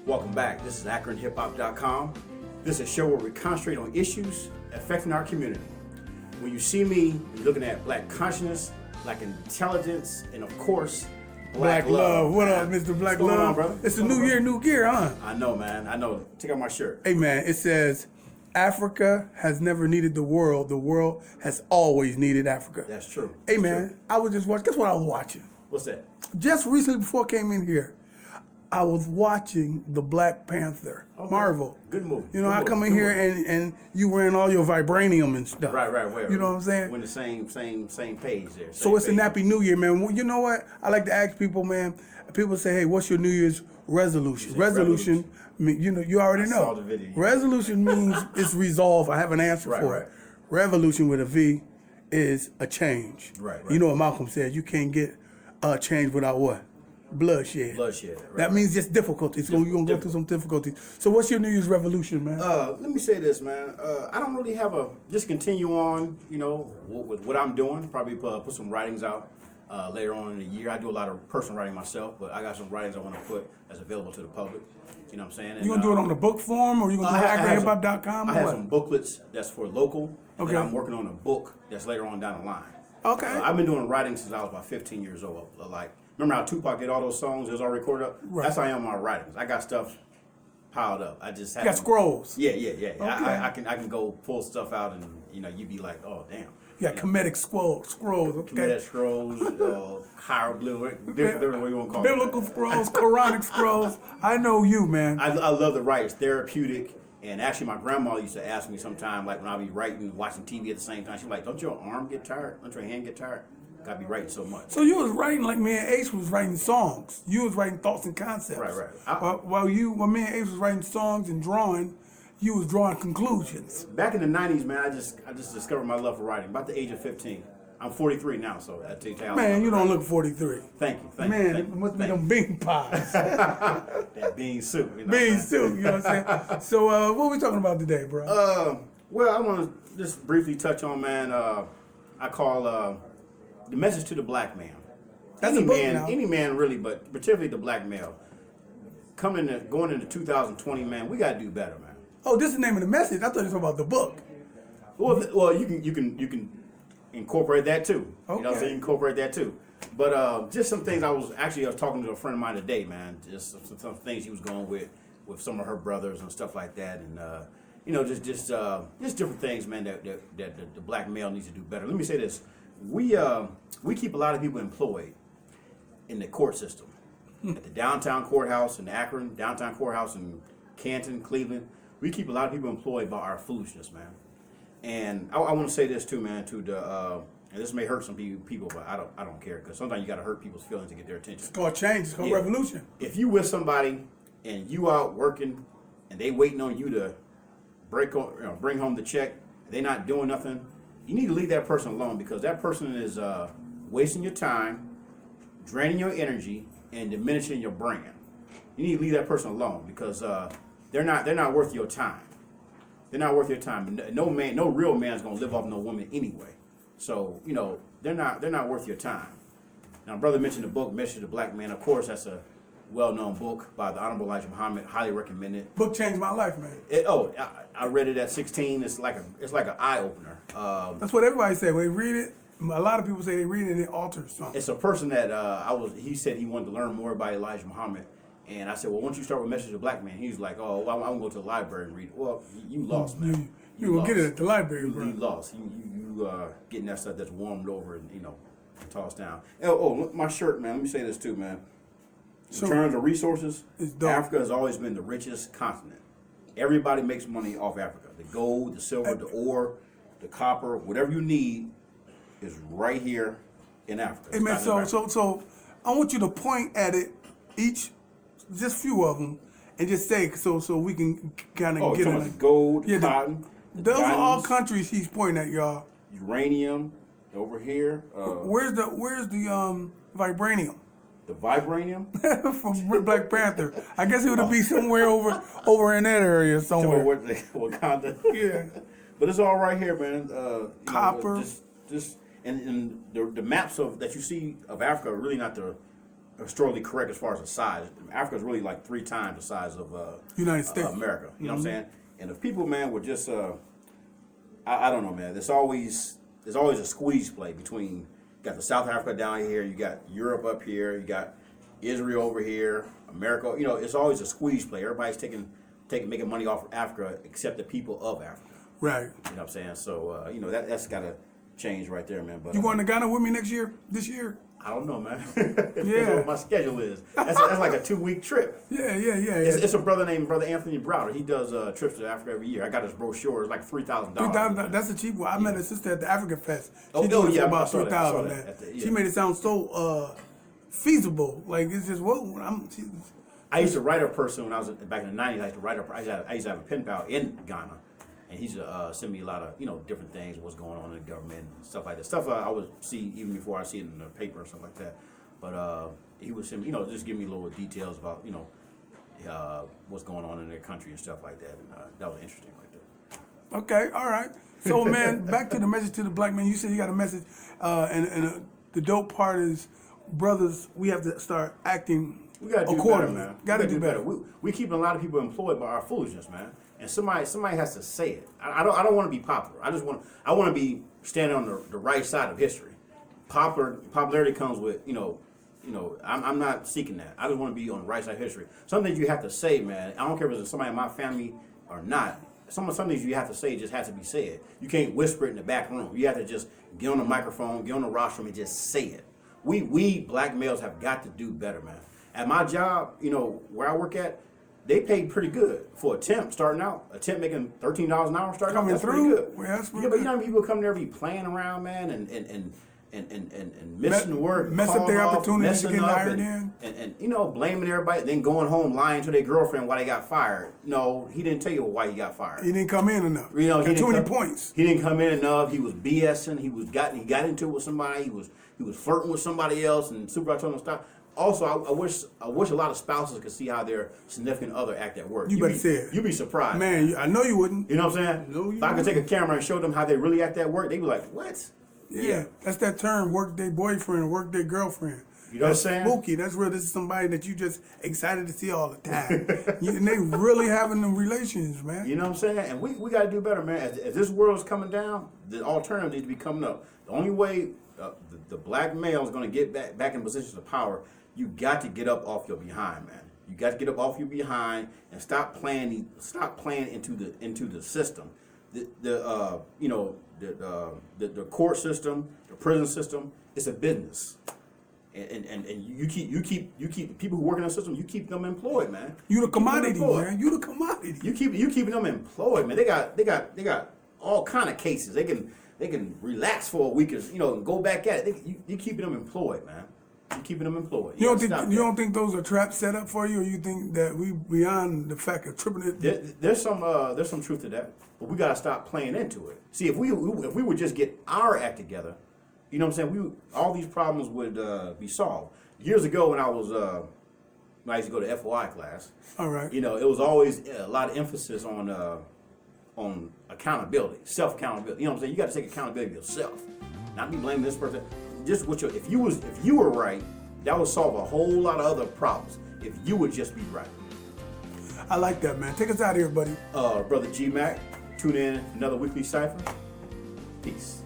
Welcome back. This is AkronHipHop.com. This is a show where we concentrate on issues affecting our community. When you see me, you're looking at black consciousness, black intelligence, and of course, black love. What up, Mr. Black What's going Love? on, brother? It's a new year, new gear, huh? I know, man. I know. Take out my shirt. Hey, man, it says, Africa has never needed the world has always needed Africa. That's true. Hey, That's man, true. I was just watching, guess what I was watching? What's that? Just recently before I came in here, I was watching the Black Panther, Marvel. Good movie. You know, Good I come movie. in Good here movie. and you wearing all your vibranium and stuff. Right. You know what I'm saying? We're in the same page there. So it's a same page. nappy New Year, man. Well, you know what? I like to ask people, man. People say, "Hey, what's your New Year's resolution?" Resolution, you know, you already know. saw the video. Resolution means it's resolve. I have an answer for Right. it. Revolution with a V is a change. Right. You know what Malcolm said? You can't get a change without what? Bloodshed. Bloodshed. That means just difficulties. You're gonna go through some difficulties. So what's your New Year's revolution, man? Let me say this, man. I don't really have just continue on, you know, with what I'm doing. Probably put some writings out later on in the year. I do a lot of personal writing myself, but I got some writings I want to put that's available to the public. You know what I'm saying? You gonna do it on the book form, or you gonna do it at AkronHipHop.com? I have some booklets that's for local. Okay. And I'm working on a book that's later on down the line. Okay. I've been doing writing since I was about 15 years old. Like, remember how Tupac did all those songs? It was all recorded up? Right. That's how I am with my writings. I got stuff piled up. I just have You got scrolls. Yeah. Okay. I can go pull stuff out and, you know, you'd be like, oh, damn. You got comedic scrolls. Okay. Comedic scrolls, hieroglyphic, different way you want to call it. Biblical scrolls, Quranic scrolls. I know you, man. I love to write. It's therapeutic. And actually, my grandma used to ask me sometime, like when I be writing and watching TV at the same time, she's like, don't your arm get tired? Don't your hand get tired? Gotta be writing so much. So you was writing like me and Ace was writing songs. You was writing thoughts and concepts. Right. While me and Ace was writing songs and drawing, you was drawing conclusions. Back in the 90s, man, I just discovered my love for writing. About the age of 15. I'm 43 now, so I tell you how. Man, you don't look 43. Thank you. Man, it must be them bean pies. That bean soup. You know Bean soup, you know what I'm saying? So what are we talking about today, bro? Well, I want to just briefly touch on, man, I call the message to the black man. That's any a book man, now. any man really, but particularly the black male. Going into 2020, man, we got to do better, man. Oh, this is the name of the message. I thought you were talking about the book. Well, you can incorporate that too. You know, so you can incorporate that too. But just some things I was talking to a friend of mine today, man. Just some things he was going with some of her brothers and stuff like that, and you know, just different things, man. That the black male needs to do better. Let me say this: we keep a lot of people employed in the court system, at the downtown courthouse in Akron, downtown courthouse in Canton, Cleveland. We keep a lot of people employed by our foolishness, man. And I want to say this too, man. To the and this may hurt some people, but I don't care, because sometimes you got to hurt people's feelings to get their attention. It's called change. It's called revolution. If you with somebody and you out working and they waiting on you to bring home the check, they not doing nothing, you need to leave that person alone, because that person is wasting your time, draining your energy, and diminishing your brand. You need to leave that person alone, because they're not worth your time. They're not worth your time. No real man is gonna live off no woman anyway. So, you know, they're not worth your time. Now, brother mentioned the book Message to the Black Man. Of course, that's a well-known book by the Honorable Elijah Muhammad. Highly recommend it. Book changed my life, man. I read it at 16. It's like an eye opener. That's what everybody say. When they read it, a lot of people say they read it and it alters something. It's a person that he said he wanted to learn more about Elijah Muhammad. And I said, well, once you start with Message to the Black Man, he's like, oh, well, I'm going to go to the library and read it. Well, you lost, man. You will get it at the library, bro. You lost. You getting that stuff that's warmed over and, you know, tossed down. My shirt, man. Let me say this too, man. In terms of resources, Africa has always been the richest continent. Everybody makes money off Africa. The gold, the silver, the ore, the copper, whatever you need is right here in Africa. Hey, man, so I want you to point at it, just few of them, and just say so we can kind of get it. Gold, cotton. Those are all countries he's pointing at, y'all. Uranium over here. Where's the vibranium? The vibranium from Black Panther. I guess it would be somewhere over in that area somewhere. Wakanda. Yeah. But it's all right here, man. Copper. And the maps that you see of Africa are really not the historically correct as far as the size. Africa is really like 3 times the size of United States, America. You know what I'm saying? And if people, man, would just, I don't know, man. There's always a squeeze play between. You got the South Africa down here, you got Europe up here, you got Israel over here, America. You know, it's always a squeeze play. Everybody's making money off of Africa, except the people of Africa. Right. You know what I'm saying? So, you know, that's got to change right there, man. But you going to Ghana with me this year? I don't know, man. Yeah. What my schedule is. That's like a 2-week trip. Yeah. It's a brother named Brother Anthony Browder. He does trips to Africa every year. I got his brochure. It's like $3,000. $3,000. That's a cheap one. I met a sister at the Africa Fest. She Oh, did it yeah, for about I saw that. $3,000, man. She made it sound so feasible. Like it's just I used to write a person when I was back in the 90s. I used to write I used to have a pen pal in Ghana, and he used to send me a lot of different things, what's going on in the government, and stuff like that. Stuff I would see even before I see it in the paper or something like that. But he would send me, just give me little details about what's going on in their country and stuff like that, and that was interesting right there. Okay, all right. So man, back to the message to the black man. You said you got a message, and the dope part is, brothers, we have to start acting. We gotta do better, man. Got to do better. We keeping a lot of people employed by our foolishness, man. And somebody has to say it. I don't want to be popular. I want to be standing on the right side of history. Popularity comes with I'm not seeking that. I just want to be on the right side of history. Some things you have to say, man. I don't care if it's somebody in my family or not. Some things you have to say just has to be said. You can't whisper it in the back room. You have to just get on the microphone, get on the rostrum, and just say it. We black males have got to do better, man. At my job, where I work at, they paid pretty good for a temp starting out. A temp making $13 an hour starting out. That's pretty good. Well, that's but you know how many people come there be playing around, man, and missing the work, mess up their opportunities to get hired in, and blaming everybody, then going home lying to their girlfriend why they got fired. No, he didn't tell you why he got fired. He didn't come in enough. He got too many points. He didn't come in enough. He was BSing. He got into it with somebody. He was flirting with somebody else, and supervisor told him to stop. Also, I wish a lot of spouses could see how their significant other act at work. You better say it. You'd be surprised. Man, I know you wouldn't. You know what I'm saying? No, if I could take a camera and show them how they really act at work, they'd be like, what? Yeah. That's that term, work day boyfriend, work day girlfriend. You know what I'm saying? Spooky. That's real. This is somebody that you just excited to see all the time. And they really having them relations, man. You know what I'm saying? And we got to do better, man. As this world is coming down, the alternative needs to be coming up. The only way the black male is going to get back in positions of power, you got to get up off your behind, man. You got to get up off your behind and stop playing into the system. The court system, the prison system, it's a business. And you keep people who work in the system, you keep them employed, man. You the commodity, man. You the commodity. You keep them employed, man. They got all kind of cases. They can relax for a week, and go back at it. You keeping them employed, man. You keeping them employed. You don't think those are traps set up for you, or you think that we beyond the fact of tripping it? There's some truth to that, but we gotta stop playing into it. See, if we would just get our act together, you know what I'm saying? All these problems would be solved. Years ago, when I used to go to FOI class, all right, it was always a lot of emphasis on accountability, self accountability. You know what I'm saying? You got to take accountability of yourself, not be blaming this person. Just if you were right, that would solve a whole lot of other problems. If you would just be right. I like that, man. Take us out of here, buddy. Brother G Mack, tune in another weekly Cypher. Peace.